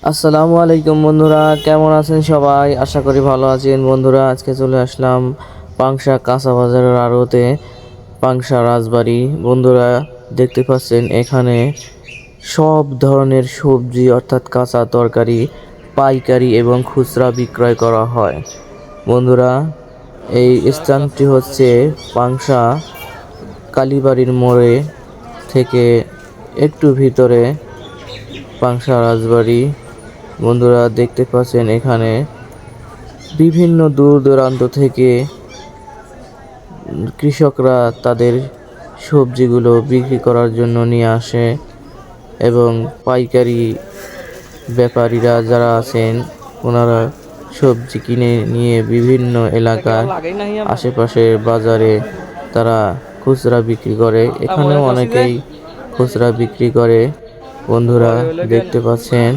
আসসালামু আলাইকুম বন্ধুরা, কেমন আছেন সবাই? আশা করি ভালো আছেন। বন্ধুরা, আজকে চলে আসলাম পাংশা কাঁচা বাজারের আড়তে, পাংশা রাজবাড়ি। বন্ধুরা, দেখতে পাচ্ছেন এখানে সব ধরনের সবজি অর্থাৎ কাঁচা তরকারি পাইকারি এবং খুচরা বিক্রয় করা হয়। বন্ধুরা, এই স্থানটি হচ্ছে পাংশা কালীবাড়ির মোড়ে থেকে একটু ভিতরে পাংশা রাজবাড়ি। বন্ধুরা, দেখতে পাচ্ছেন এখানে বিভিন্ন দূর দূরান্ত থেকে কৃষকরা তাদের সবজিগুলো বিক্রি করার জন্য নিয়ে আসে এবং পাইকারি ব্যাপারীরা যারা আছেন ওনারা সবজি কিনে নিয়ে বিভিন্ন এলাকার আশেপাশের বাজারে তারা খুচরা বিক্রি করে। এখানেও অনেকেই খুচরা বিক্রি করে। বন্ধুরা, দেখতে পাচ্ছেন